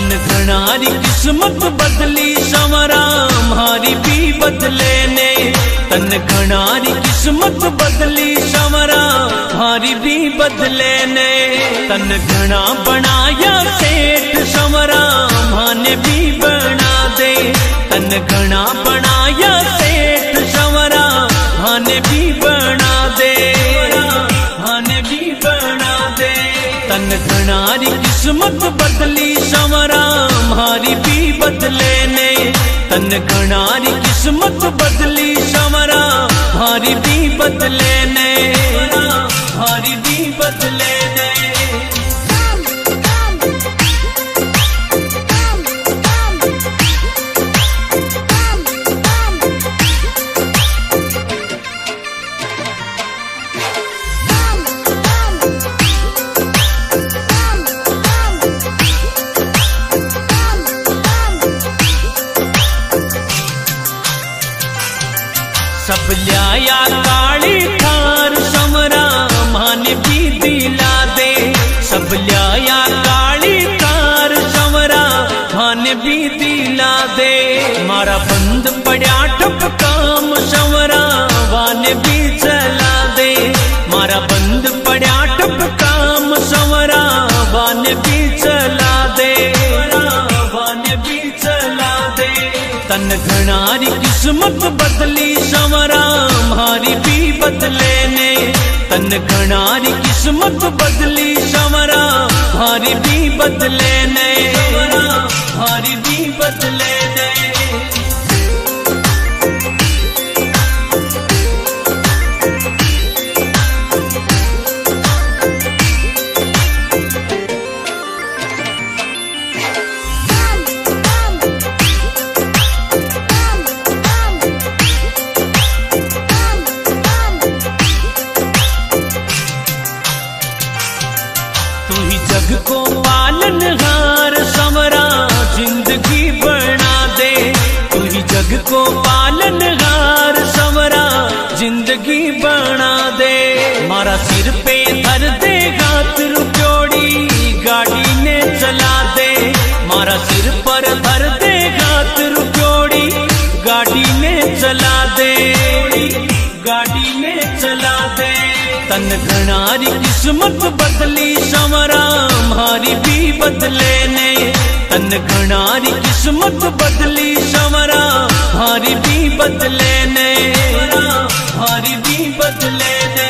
तन घणारी किस्मत बदली संवरा म्हारी भी बदले ने। तन घणारी किस्मत बदली संवरा म्हारी भी बदले ने। तन घना बनाया सेठ संवरा म्हाने भी बना दे। तन घना बनाया सेठ संवरा म्हाने भी बना दे। म्हाने भी बना दे। तन घणारी किस्मत बदली संवरा म्हारी भी बदले ने। तन घणारी किस्मत बदली संवरा म्हारी भी बदले ने। म्हारी भी बदले ने। सब ल्याया काली थार संवरा म्हाने भी दिला दे। सब ल्याया काली थार संवरा म्हाने भी दिला दे। मारा बंद पड़ा ठप काम संवरा वाने भी चला दे। मारा बंद पड़ा ठप काम संवरा वाने भी चला दे। वाने भी चला दे। तन घणारी किस्मत बदली संवरा म्हारी भी बदले ने। तन घणारी किस्मत बदली संवरा म्हारी भी बदले ने। म्हारी भी बदले ने। जग को पालनहार संवरा जिंदगी बना दे। तू ही जग को पालनहार संवरा जिंदगी बना दे। मारा सिर पे धर दे हाथ रुपयोड़ी गाड़ी ने चला दे। मारा सिर पर धर दे हाथ रुपयोड़ी गाड़ी ने चला दे। गाड़ी ने चला दे। तन घणारी किस्मत बदली संवरा म्हारी भी बदले ने। तन घणारी किस्मत बदली संवरा म्हारी भी बदले ने। म्हारी भी बदले ने।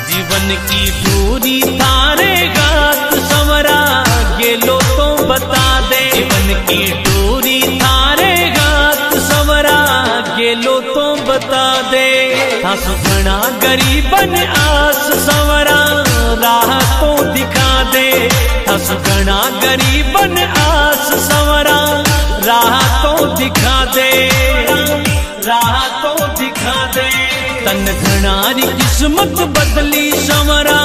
जीवन की दूरी तारे गात संवरा गेलो तो बता दे। जीवन की दूरी तारे गात संवरा गेलो तो बता दे। थासु घना गरीबन आस संवरा राह तो दिखा दे। थासु घना गरीबन आस संवरा राह तो दिखा दे। राह तो दिखा दे। तन घणारी किस्मत बदली संवरा